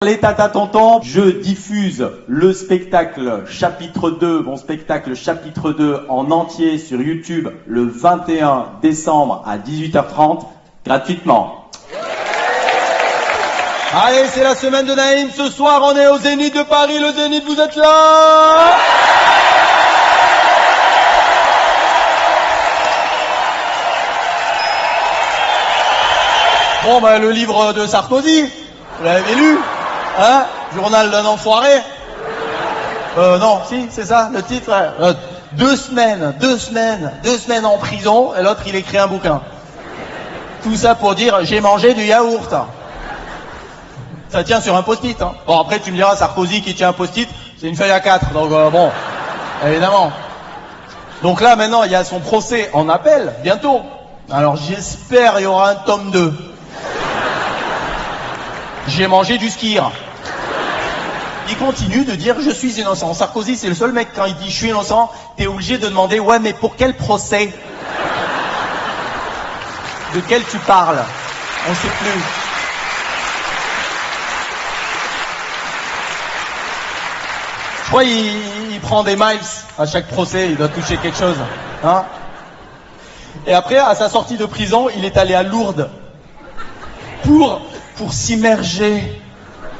Les tata tontons, je diffuse le spectacle chapitre 2, mon spectacle chapitre 2 en entier sur YouTube le 21 décembre à 18h30, gratuitement. Allez, c'est la semaine de Naïm, ce soir on est au Zénith de Paris, le Zénith, vous êtes là? Bon, ben le livre de Sarkozy, vous l'avez lu? Hein? Journal d'un enfoiré. Non, si, c'est ça, le titre. 2 semaines en prison, et l'autre il écrit un bouquin. Tout ça pour dire, j'ai mangé du yaourt. Ça tient sur un post-it. Hein. Bon, après tu me diras, Sarkozy qui tient un post-it, c'est une feuille à 4, donc bon, évidemment. Donc là, maintenant, il y a son procès en appel, bientôt. Alors j'espère il y aura un tome 2. J'ai mangé du skir. Il continue de dire je suis innocent. Sarkozy, c'est le seul mec, quand il dit je suis innocent, t'es obligé de demander ouais, mais pour quel procès? De quel tu parles? On sait plus. Je crois qu'il prend des miles à chaque procès, il doit toucher quelque chose. Hein? Et après, à sa sortie de prison, il est allé à Lourdes pour s'immerger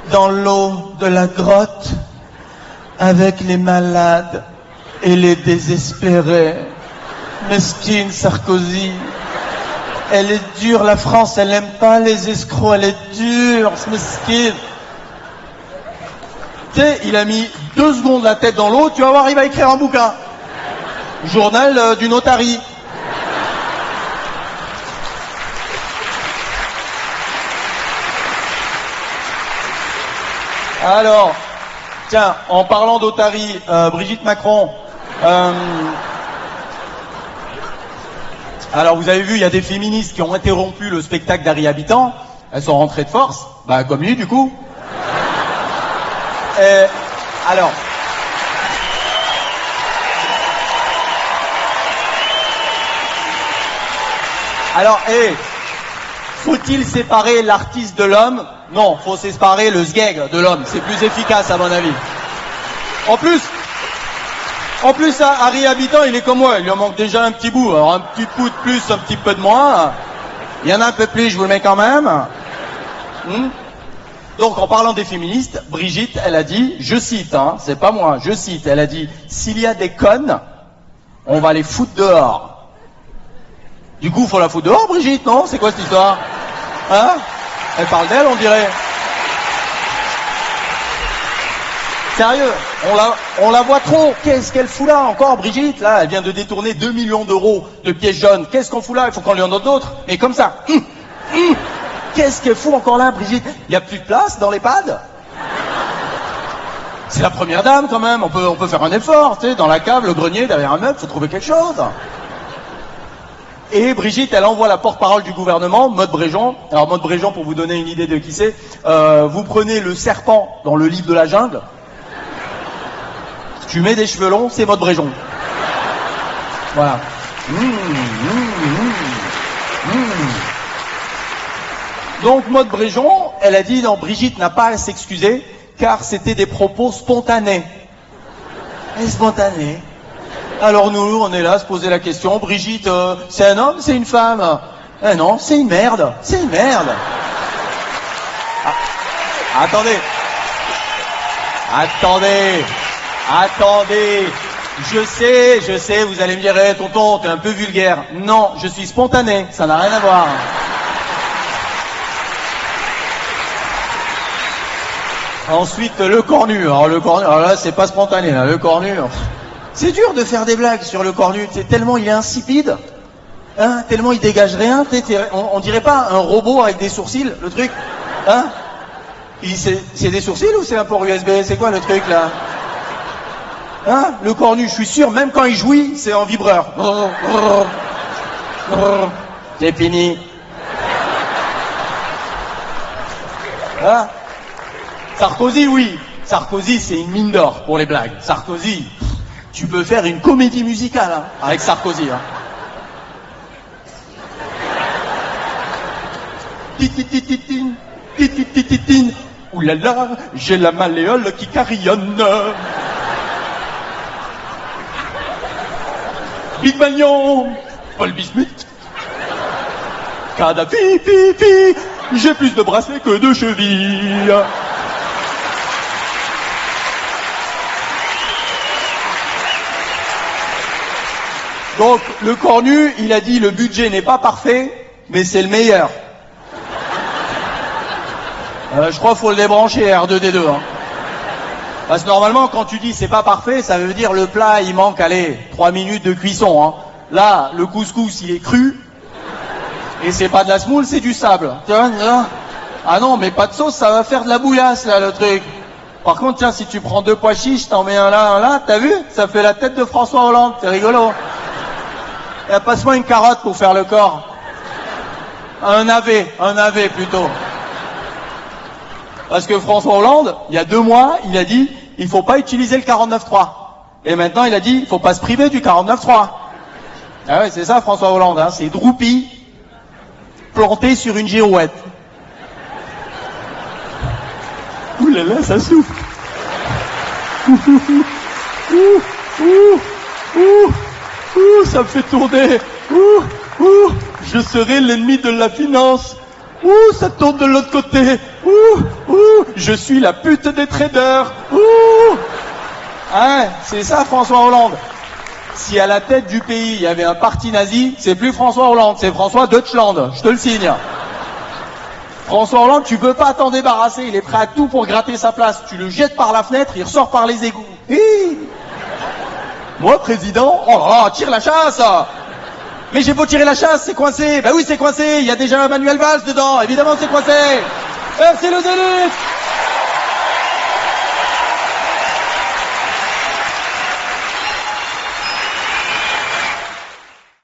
dans l'eau de la grotte avec les malades et les désespérés. Mesquine Sarkozy. Elle est dure, la France, elle aime pas les escrocs, elle est dure, ce mesquine. Tu sais, il a mis 2 secondes la tête dans l'eau, tu vas voir, il va écrire un bouquin. Journal du notari. Alors, tiens, en parlant d'Otari, Brigitte Macron, alors vous avez vu, il y a des féministes qui ont interrompu le spectacle d'Harry Habitant, elles sont rentrées de force, bah comme lui du coup. Alors, faut-il séparer l'artiste de l'homme? Non, faut séparer le sgeg de l'homme. C'est plus efficace à mon avis. En plus, Harry Habitant, il est comme moi. Il lui en manque déjà un petit bout. Alors un petit bout de plus, un petit peu de moins. Il y en a un peu plus, je vous le mets quand même. Donc, en parlant des féministes, Brigitte, elle a dit, je cite, hein, c'est pas moi, je cite, elle a dit, s'il y a des connes, on va les foutre dehors. Du coup, faut la foutre dehors, Brigitte, non? C'est quoi cette histoire? Hein? Elle parle d'elle, on dirait. Sérieux, on la voit trop. Qu'est-ce qu'elle fout là encore, Brigitte? Là, elle vient de détourner 2 millions d'euros de pièces jaunes. Qu'est-ce qu'on fout là? Il faut qu'on lui en donne d'autres. Et comme ça. Qu'est-ce qu'elle fout encore là, Brigitte? Il n'y a plus de place dans l'EHPAD? C'est la première dame quand même. On peut faire un effort, tu sais, dans la cave, le grenier, derrière un meuble, faut trouver quelque chose. Et Brigitte, elle envoie la porte-parole du gouvernement, Maud Bréjon. Alors Maud Bréjon, pour vous donner une idée de qui c'est, vous prenez le serpent dans le livre de la jungle, tu mets des cheveux longs, c'est Maud Bréjon. Voilà. Donc Maud Bréjon, elle a dit non, Brigitte n'a pas à s'excuser, car c'était des propos spontanés. Et spontanés. Alors nous, on est là à se poser la question, Brigitte, c'est un homme, c'est une femme? Eh non, c'est une merde, c'est une merde. Ah, attendez, je sais, vous allez me dire, hey, tonton, t'es un peu vulgaire. Non, je suis spontané, ça n'a rien à voir. Ensuite, le cornu. Alors là, c'est pas spontané, là, le cornu. C'est dur de faire des blagues sur le cornu, tellement il est insipide, hein, tellement il dégage rien, on dirait pas un robot avec des sourcils, le truc, hein? C'est des sourcils ou c'est un port USB? C'est quoi le truc là? Hein? Le cornu, je suis sûr, même quand il jouit, c'est en vibreur. C'est fini. Hein? Sarkozy, oui. Sarkozy, c'est une mine d'or pour les blagues. Sarkozy, tu peux faire une comédie musicale hein, avec Sarkozy. Hein. Ouh là là, j'ai la malléole qui carillonne. Big Magnon, Paul Bismuth, Kadhafi, pipi, j'ai plus de bracelets que de chevilles. Donc, le cornu, il a dit le budget n'est pas parfait, mais c'est le meilleur. Je crois qu'il faut le débrancher, R2D2. Hein. Parce que normalement, quand tu dis c'est pas parfait, ça veut dire le plat, il manque, allez, 3 minutes de cuisson. Hein. Là, le couscous, il est cru. Et c'est pas de la semoule, c'est du sable. Tiens, ah non, mais pas de sauce, ça va faire de la bouillasse, là, le truc. Par contre, tiens, si tu prends 2 pois chiches, t'en mets un là, t'as vu? Ça fait la tête de François Hollande, c'est rigolo. Passe-moi une carotte pour faire le corps. Un navet plutôt. Parce que François Hollande, il y a 2 mois, il a dit, il faut pas utiliser le 49.3. Et maintenant, il a dit, il faut pas se priver du 49.3. Ah ouais, c'est ça, François Hollande, hein, c'est Droupi, planté sur une girouette. Ouh là là, ça souffle. Ça me fait tourner. Je serai l'ennemi de la finance. Ça tourne de l'autre côté. Je suis la pute des traders. Hein, c'est ça François Hollande. Si à la tête du pays il y avait un parti nazi, c'est plus François Hollande, c'est François Deutschland, je te le signe. François Hollande, tu peux pas t'en débarrasser, il est prêt à tout pour gratter sa place. Tu le jettes par la fenêtre, il ressort par les égouts. Moi, président, oh là là, tire la chasse. Mais j'ai beau tirer la chasse, c'est coincé. Ben oui, c'est coincé, il y a déjà Manuel Valls dedans, évidemment c'est coincé. Merci les élus.